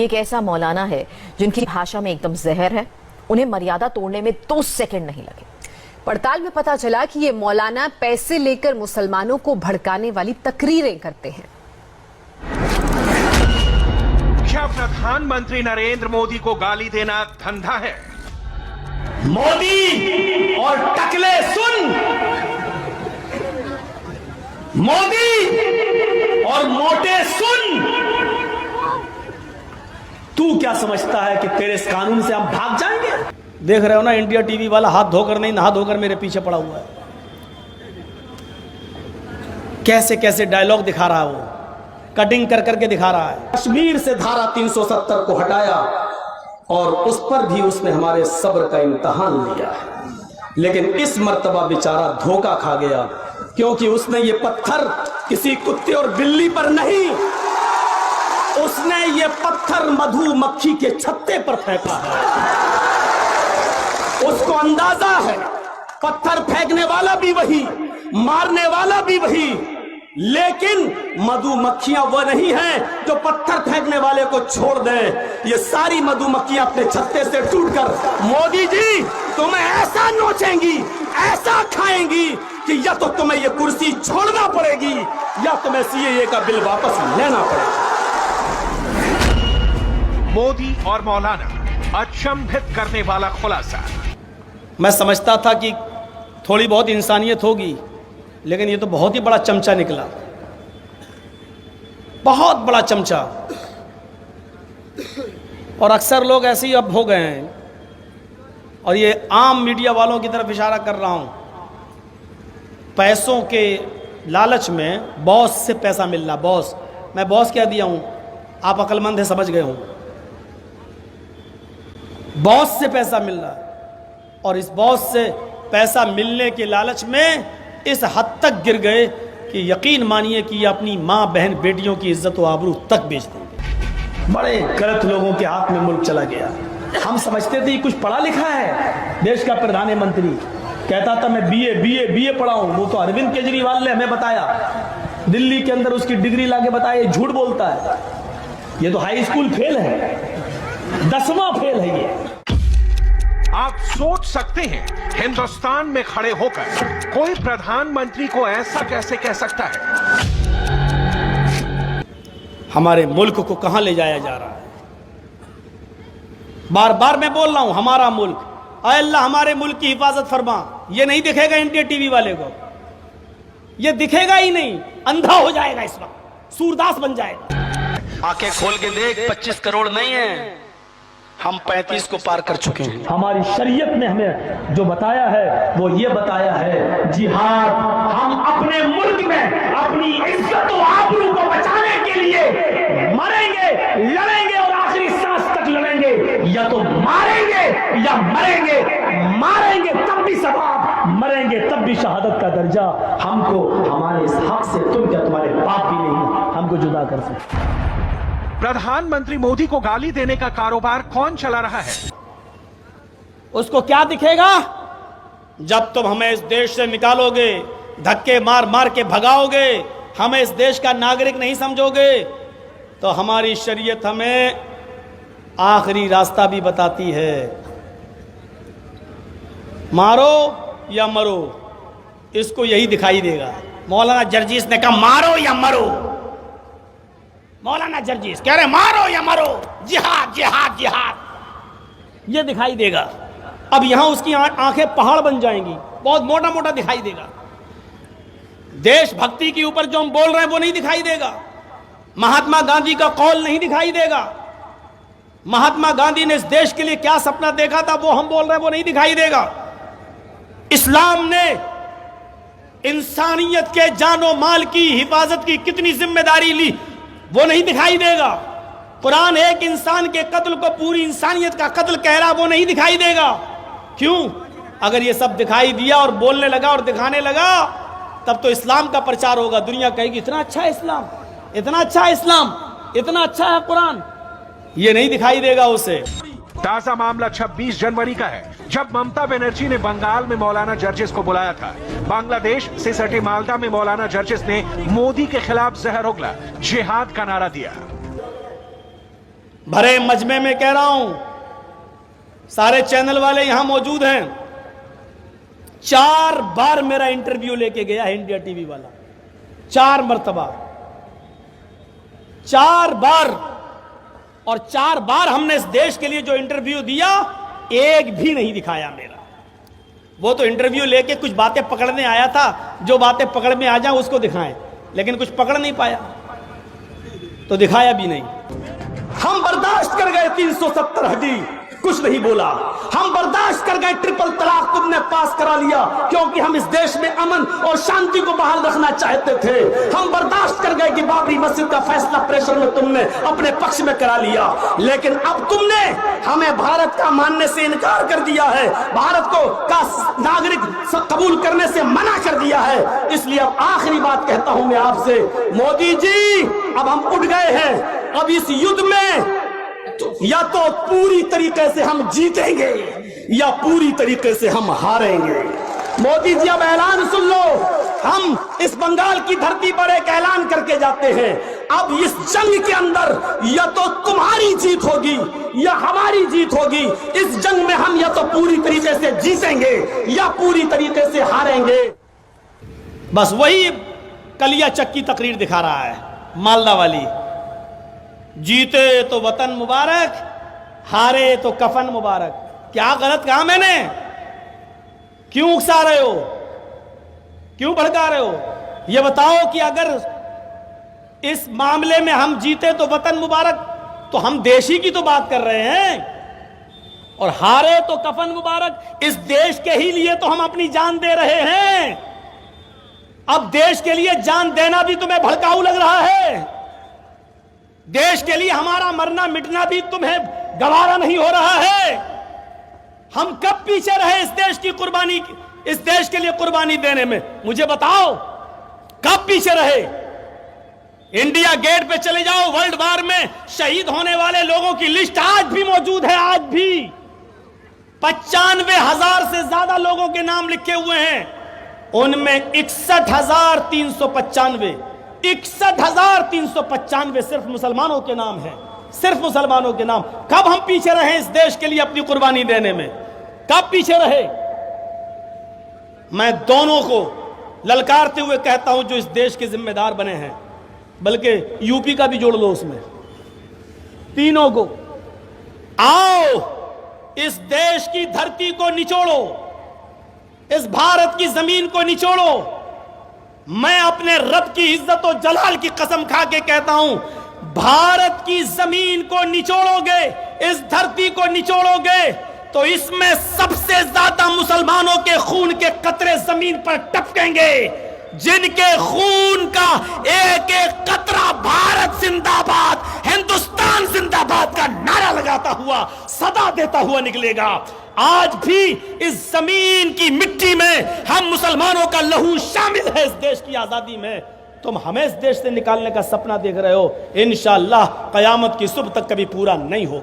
ये एक ऐसा मौलाना है जिनकी भाषा में एकदम जहर है, उन्हें मर्यादा तोड़ने में 2 सेकंड नहीं लगे। पड़ताल में पता चला कि ये मौलाना पैसे लेकर मुसलमानों को भड़काने वाली तकरीरें करते हैं। क्या प्रधानमंत्री नरेंद्र मोदी को गाली देना धंधा है? मोदी और टकले सुन, मोदी और मोटे सुन, तू क्या समझता है कि तेरे इस कानून से हम भाग जाएंगे? देख रहे हो ना, इंडिया टीवी वाला हाथ धोकर नहीं नहा धोकर मेरे पीछे पड़ा हुआ है। कैसे कैसे डायलॉग दिखा रहा है, वो कटिंग कर करके दिखा रहा है। कश्मीर से धारा 370 को हटाया और उस पर भी उसने हमारे सब्र का इम्तिहान लिया, लेकिन इस मर्तबा बेचारा धोखा खा गया, क्योंकि उसने ये पत्थर किसी कुत्ते और बिल्ली पर नहीं, उसने ये पत्थर मधुमक्खी के छत्ते पर फेंका है। उसको अंदाजा है पत्थर फेंकने वाला भी वही, मारने वाला भी वही, लेकिन मधुमक्खियां वो नहीं हैं जो पत्थर फेंकने वाले को छोड़ दें। ये सारी मधुमक्खियां अपने छत्ते से टूटकर मोदी जी तुम्हें ऐसा नोचेंगी, ऐसा खाएंगी कि या तो तुम्हें ये कुर्सी छोड़ना पड़ेगी या तुम्हें सीएए का बिल वापस लेना पड़ेगा। मोदी और मौलाना, अचंभित करने वाला खुलासा। मैं समझता था कि थोड़ी बहुत इंसानियत होगी, लेकिन ये तो बहुत ही बड़ा चमचा निकला, बहुत बड़ा चमचा। और अक्सर लोग ऐसे ही अब हो गए हैं, और ये आम मीडिया वालों की तरफ इशारा कर रहा हूं। पैसों के लालच में बॉस से पैसा मिलना, बॉस, मैं बॉस कह दिया हूं, आप अक्लमंद है, समझ गए हों। बॉस से पैसा मिल रहा, और इस बॉस से पैसा मिलने के लालच में इस हद तक गिर गए कि यकीन मानिए कि ये अपनी माँ बहन बेटियों की इज्जत व आबरू तक बेच देंगे। बड़े गलत लोगों के हाथ में मुल्क चला गया। हम समझते थे कुछ पढ़ा लिखा है, देश का प्रधानमंत्री कहता था मैं बीए पढ़ा हूं। वो तो अरविंद केजरीवाल ने हमें बताया, दिल्ली के अंदर उसकी डिग्री लाके बताया, झूठ बोलता है। ये तो हाई स्कूल फेल है, 10वां फेल है ये। आप सोच सकते हैं हिंदुस्तान में खड़े होकर कोई प्रधानमंत्री को ऐसा कैसे कह सकता है? हमारे मुल्क को कहां ले जाया जा रहा है? बार बार मैं बोल रहा हूं, हमारा मुल्क, ऐ अल्लाह हमारे मुल्क की हिफाजत फरमा। ये नहीं दिखेगा इंडिया टीवी वाले को, ये दिखेगा ही नहीं, अंधा हो जाएगा, इस वक्त सूरदास बन जाएगा। आंखें खोल के देख, 25 करोड़ नहीं है, हम 35 को पार कर चुके हैं। हमारी शरीयत ने हमें जो बताया है वो ये बताया है, जिहाद। हम अपने मुल्क में अपनी इज्जत और आबरू को बचाने के लिए मरेंगे, लड़ेंगे और आखिरी सांस तक लड़ेंगे। या तो मारेंगे या मरेंगे, मारेंगे तब भी सवाब, मरेंगे तब भी शहादत का दर्जा। हमको हमारे इस हक से तुम क्या तुम्हारे बाप भी नहीं हमको जुदा कर सकते। प्रधानमंत्री मोदी को गाली देने का कारोबार कौन चला रहा है? उसको क्या दिखेगा? जब तुम हमें इस देश से निकालोगे, धक्के मार मार के भगाओगे, हमें इस देश का नागरिक नहीं समझोगे, तो हमारी शरीयत हमें आखिरी रास्ता भी बताती है, मारो या मरो। इसको यही दिखाई देगा। मौलाना जर्जीस ने कहा मारो या मरो, मौलाना जर्जीस कह रहे मारो या मरो, जिहाद जिहाद जिहाद। ये दिखाई देगा। अब यहां उसकी आंखें पहाड़ बन जाएंगी, बहुत मोटा मोटा दिखाई देगा। देशभक्ति के ऊपर जो हम बोल रहे हैं वो नहीं दिखाई देगा। महात्मा गांधी का कौल नहीं दिखाई देगा। महात्मा गांधी ने इस देश के लिए क्या सपना देखा था वो हम बोल रहे हैं, वो नहीं दिखाई देगा। इस्लाम ने इंसानियत के जानो माल की हिफाजत की कितनी जिम्मेदारी ली वो नहीं दिखाई देगा। कुरान एक इंसान के कत्ल को पूरी इंसानियत का कत्ल कह रहा, वो नहीं दिखाई देगा। क्यों? अगर ये सब दिखाई दिया और बोलने लगा और दिखाने लगा, तब तो इस्लाम का प्रचार होगा। दुनिया कहेगी इतना अच्छा है इस्लाम, इतना अच्छा है इस्लाम, इतना अच्छा है कुरान। ये नहीं दिखाई देगा उसे। ताजा मामला 26 जनवरी का है, जब ममता बनर्जी ने बंगाल में मौलाना जर्जिस को बुलाया था। बांग्लादेश से सटे मालदा में मौलाना जर्जिस ने मोदी के खिलाफ जहर उगला, जिहाद का नारा दिया। भरे मजमे में कह रहा हूं, सारे चैनल वाले यहां मौजूद हैं। 4 बार मेरा इंटरव्यू लेके गया है इंडिया टीवी वाला, 4 मर्तबा, 4 बार। और 4 बार हमने इस देश के लिए जो इंटरव्यू दिया, एक भी नहीं दिखाया मेरा। वो तो इंटरव्यू लेके कुछ बातें पकड़ने आया था, जो बातें पकड़ में आ जाए उसको दिखाएं, लेकिन कुछ पकड़ नहीं पाया तो दिखाया भी नहीं। हम बर्दाश्त कर गए 370 हदी, कुछ नहीं बोला। हम बर्दाश्त कर गए ट्रिपल तलाक तुमने पास करा लिया, क्योंकि हम इस देश में अमन और शांति को बहाल रखना चाहते थे। हम बर्दाश्त कर गए कि बाबरी मस्जिद का फैसला प्रेशर में तुमने अपने पक्ष में करा लिया, लेकिन अब तुमने हमें भारत का मानने से इनकार कर दिया है, भारत को का नागरिक कबूल करने से मना कर दिया है। इसलिए अब आखिरी बात कहता हूं मैं आपसे, मोदी जी, अब हम उठ गए हैं। अब इस युद्ध में या तो पूरी तरीके से हम जीतेंगे या पूरी तरीके से हम हारेंगे। मोदी जी, अब ऐलान सुन लो। हम इस बंगाल की धरती पर एक ऐलान करके जाते हैं, अब इस जंग के अंदर या तो तुम्हारी जीत होगी या हमारी जीत होगी। इस जंग में हम या तो पूरी तरीके से जीतेंगे या पूरी तरीके से हारेंगे। बस वही कलिया चक्की तकरीर दिखा रहा है मालदा वाली। जीते तो वतन मुबारक, हारे तो कफन मुबारक। क्या गलत कहा मैंने? क्यों उकसा रहे हो, क्यों भड़का रहे हो? यह बताओ कि अगर इस मामले में हम जीते तो वतन मुबारक, तो हम देश ही की तो बात कर रहे हैं, और हारे तो कफन मुबारक। इस देश के ही लिए तो हम अपनी जान दे रहे हैं। अब देश के लिए जान देना भी तुम्हें भड़काऊ लग रहा है, देश के लिए हमारा मरना मिटना भी तुम्हें गवारा नहीं हो रहा है। हम कब पीछे रहे इस देश की कुर्बानी, इस देश के लिए कुर्बानी देने में? मुझे बताओ, कब पीछे रहे? इंडिया गेट पे चले जाओ, वर्ल्ड वार में शहीद होने वाले लोगों की लिस्ट आज भी मौजूद है। आज भी 95,000 से ज्यादा लोगों के नाम लिखे हुए हैं, उनमें 61,395 61,395 सिर्फ मुसलमानों के नाम है, सिर्फ मुसलमानों के नाम। कब हम पीछे रहे इस देश के लिए अपनी कुर्बानी देने में? कब पीछे रहे? मैं दोनों को ललकारते हुए कहता हूं जो इस देश के जिम्मेदार बने हैं, बल्कि यूपी का भी जोड़ लो उसमें, तीनों को, आओ इस देश की धरती को निचोड़ो, इस भारत की जमीन को निचोड़ो। मैं अपने रब की इज्जत और जलाल की कसम खा के कहता हूं, भारत की जमीन को निचोड़ोगे, इस धरती को निचोड़ोगे, तो इसमें सबसे ज्यादा मुसलमानों के खून के कतरे जमीन पर टपकेंगे, जिनके खून का एक एक कतरा भारत जिंदाबाद, हिंदुस्तान जिंदाबाद का नारा लगाता हुआ, सदा देता हुआ निकलेगा। आज भी इस जमीन की मिट्टी में हम मुसलमानों का लहू शामिल है इस देश की आजादी में। तुम हमें इस देश से निकालने का सपना देख रहे हो, इंशाअल्लाह कयामत की सुबह तक कभी पूरा नहीं हो।